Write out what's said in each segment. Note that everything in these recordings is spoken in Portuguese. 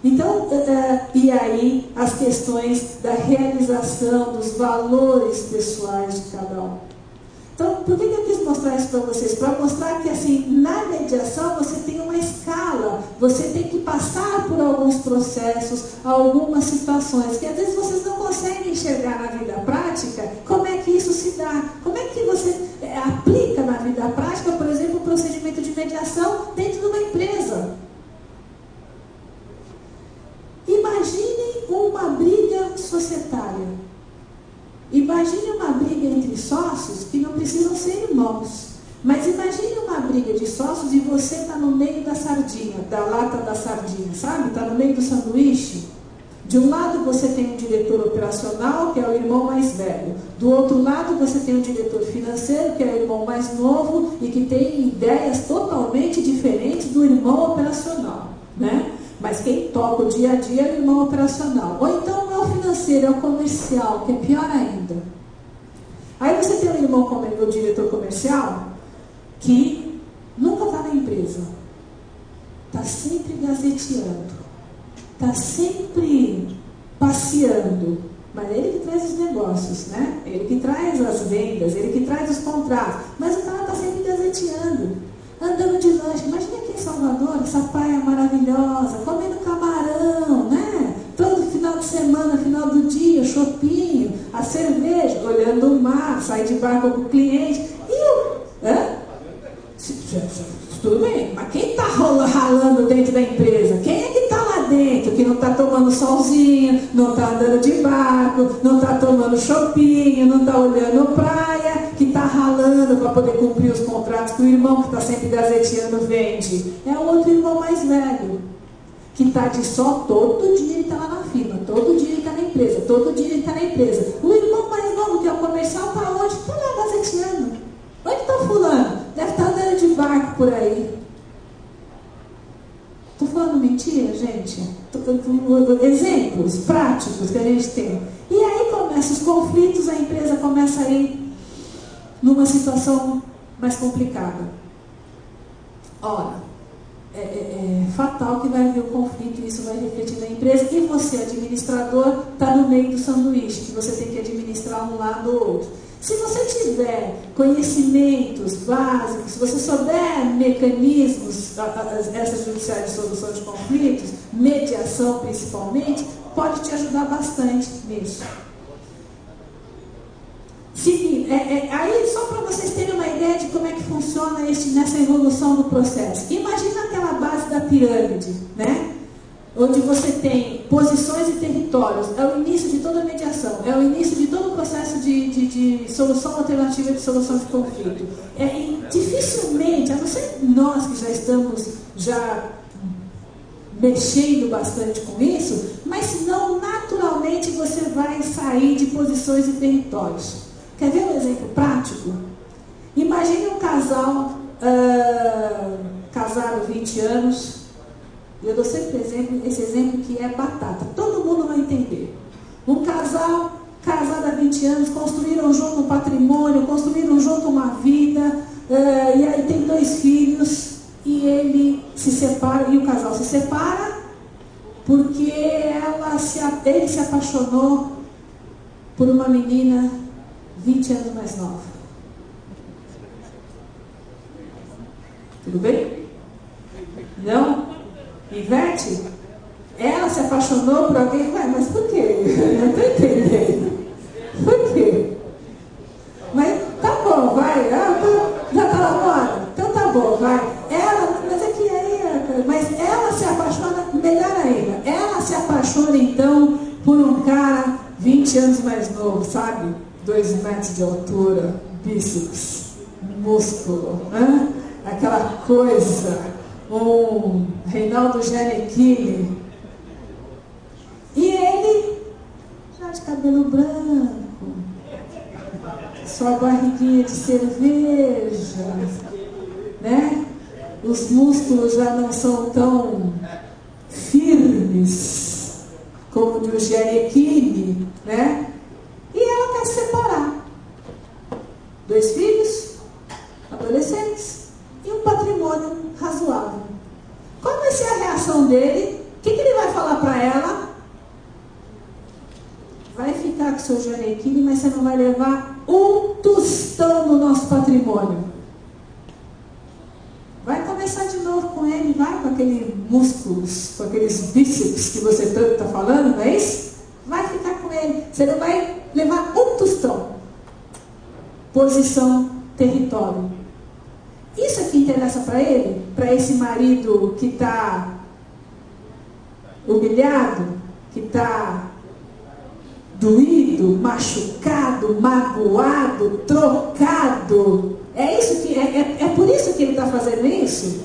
Então, e aí as questões da realização, dos valores pessoais de cada um. Então, por que eu quis mostrar isso para vocês? Para mostrar que, assim, na mediação você tem uma escala, você tem que passar por alguns processos, algumas situações, que às vezes vocês não conseguem enxergar na vida prática. Como é que isso se dá? Como é que você aplica na vida prática, por exemplo, o procedimento de mediação dentro de uma empresa? Imaginem uma briga societária. Imagine uma briga entre sócios que não precisam ser irmãos. Mas imagine uma briga de sócios e você está no meio da sardinha, da lata da sardinha, sabe? Está no meio do sanduíche. De um lado você tem um diretor operacional, que é o irmão mais velho. Do outro lado você tem um diretor financeiro, que é o irmão mais novo e que tem ideias totalmente diferentes do irmão operacional, né? Mas quem toca o dia a dia é o irmão operacional. Ou então não é o financeiro, é o comercial, que é pior ainda. Aí você tem um irmão, o diretor comercial, que nunca está na empresa. Está sempre gazeteando. Está sempre passeando. Mas é ele que traz os negócios, né? Ele que traz as vendas, ele que traz os contratos. Mas o cara está sempre gazeteando. Andando de lanche, imagina aqui em Salvador, essa praia maravilhosa, comendo camarão, né? Todo final de semana, final do dia, chopinho, a cerveja, olhando o mar, sai de barco com o cliente. Tudo bem, mas quem está ralando dentro da empresa? Quem é que está lá dentro, que não está tomando solzinho, não está andando de barco, não está tomando chopinho, não está olhando praia, que está ralando para poder cumprir os contratos que o irmão que está sempre gazeteando vende? É o outro irmão mais velho, que está de sol todo dia, ele está lá na firma, todo dia ele está na empresa, todo dia ele está na empresa. O irmão mais novo, que é o comercial, está onde? Está lá gazeteando. Onde está o fulano? Deve estar andando de barco por aí. Estou falando mentira, gente? Exemplos práticos que a gente tem. E aí começam os conflitos, a empresa começa a ir numa situação mais complicada. Ora, é fatal que vai haver o conflito e isso vai refletir na empresa. E você, administrador, está no meio do sanduíche, que você tem que administrar um lado ou outro. Se você tiver conhecimentos básicos, se você souber mecanismos extrajudiciais de solução de conflitos, mediação principalmente, pode te ajudar bastante nisso. Seguinte, aí só para vocês terem uma ideia de como é que funciona nessa evolução do processo. Imagina aquela base da pirâmide, né? Onde você tem posições e territórios, é o início de toda a mediação, é o início de todo o processo de solução alternativa de solução de conflito. Dificilmente, a não ser nós que já estamos mexendo bastante com isso, mas senão naturalmente você vai sair de posições e territórios. Quer ver um exemplo prático? Imagine um casal, casado 20 anos. Eu dou sempre esse exemplo que é batata. Todo mundo vai entender. Um casal, casado há 20 anos, construíram junto um patrimônio, construíram junto uma vida, e aí tem 2 filhos, e ele se separa, e o casal se separa, porque ele se apaixonou por uma menina 20 anos mais nova. Tudo bem? Não? Ivete, ela se apaixonou por alguém, mas por quê? Não estou entendendo. Por quê? Mas tá bom, vai, já está namorando, então tá bom, vai. Mas ela se apaixona, melhor ainda, ela se apaixona então por um cara 20 anos mais novo, sabe? 2 metros de altura, bíceps, músculo, né? Aquela coisa. Um Reinaldo Gianecchini. E ele já de cabelo branco, sua barriguinha de cerveja, né? Os músculos já não são tão firmes como o do Gianecchini, né? E ela quer se separar. 2 filhos, adolescentes, e um patrimônio razoável. Qual vai ser a reação dele? O que ele vai falar patrimônio? Vai começar de novo com ele, vai com aqueles músculos, com aqueles bíceps que você tanto está falando, não é isso? Vai ficar com ele. Você não vai levar um tostão. Posição, território. Isso é que interessa para ele? Para esse marido que está humilhado, que está doído, machucado, magoado, trocado. É isso que é por isso que ele está fazendo isso?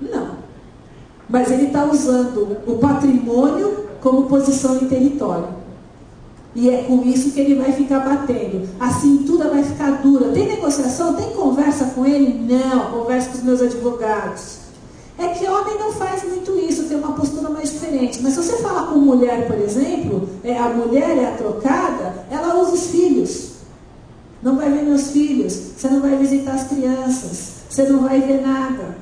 Não. Mas ele está usando o patrimônio como posição em território. E é com isso que ele vai ficar batendo. A cintura vai ficar dura. Tem negociação? Tem conversa com ele? Não. Conversa com os meus advogados. É que homem não faz muito isso, tem uma postura mais diferente. Mas se você falar com mulher, por exemplo, a mulher é a trocada, ela usa os filhos. Não vai ver meus filhos, você não vai visitar as crianças, você não vai ver nada.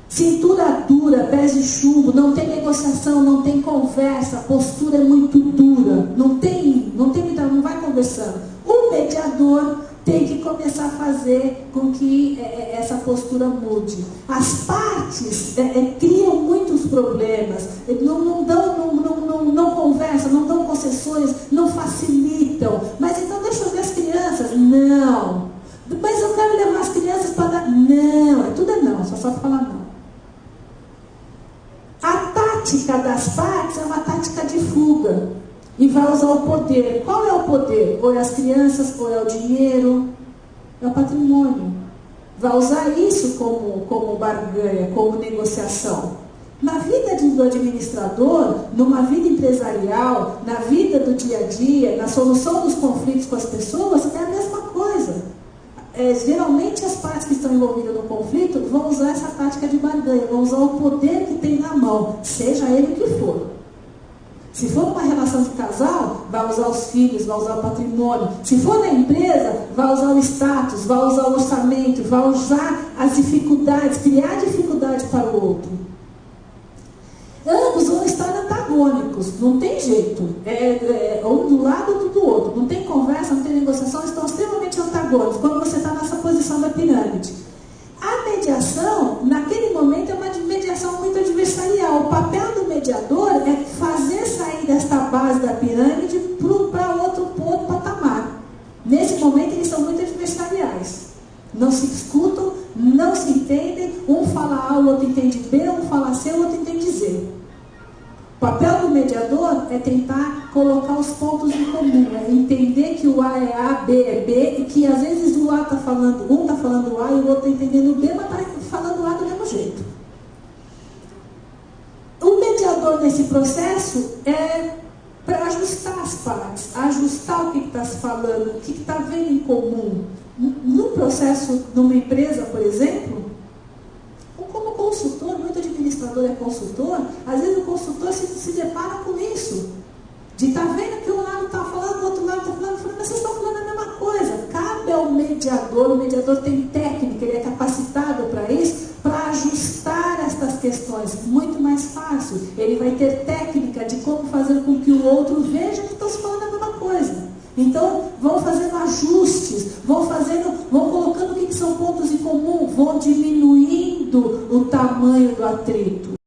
Cintura dura, pés de chumbo, não tem negociação, não tem conversa, a postura é muito dura, não vai conversando. O mediador tem que começar a fazer com que essa postura mude. As partes criam muitos problemas, não conversam, não dão concessões, não facilitam. Mas então deixa eu ver as crianças. Não. Mas eu quero levar as crianças para dar. Não, tudo é não, só sabe falar não. A tática das partes é uma tática de fuga. E vai usar o poder. Qual é o poder? Ou é as crianças, ou é o dinheiro, é o patrimônio. Vai usar isso como barganha, como negociação. Na vida do administrador, numa vida empresarial, na vida do dia a dia, na solução dos conflitos com as pessoas, é a mesma coisa. Geralmente as partes que estão envolvidas no conflito vão usar essa tática de barganha, vão usar o poder que tem na mão, seja ele o que for. Se for uma relação de casal, vai usar os filhos, vai usar o patrimônio. Se for na empresa, vai usar o status, vai usar o orçamento, vai usar as dificuldades, criar dificuldade para o outro. Ambos vão estar antagônicos, não tem jeito. Um do lado, outro do outro. Não tem conversa, não tem negociação, estão extremamente antagônicos quando você está nessa posição da pirâmide. A mediação, naquele momento, é uma mediação muito adversarial. O papel do mediador é fazer sair desta base da pirâmide para outro patamar. Nesse momento, eles são muito adversariais. Não se escutam, não se entendem. Um fala A, o outro entende B, um fala C, o outro entende Z. O papel do mediador é tentar colocar os pontos em comum, é entender que o A é A, B é B, e que às vezes o A está falando, um está falando A e o outro está entendendo o B, mas está falando A do mesmo jeito. O mediador nesse processo é para ajustar as partes, ajustar o que está se falando, o que está vendo em comum. No processo, numa empresa, por exemplo, como consultor, muito administrador é consultor, às vezes o consultor se depara com isso. De estar vendo que um lado está falando, o outro lado está falando, mas vocês estão falando a mesma coisa. Cabe ao mediador, o mediador tem técnica, ele é capacitado para isso, para ajustar estas questões. Muito mais fácil. Ele vai ter técnica de como fazer com que o outro veja que estão se falando a mesma coisa. Então, vão fazendo ajustes, vão colocando o que são pontos em comum, vão diminuindo o tamanho do atrito.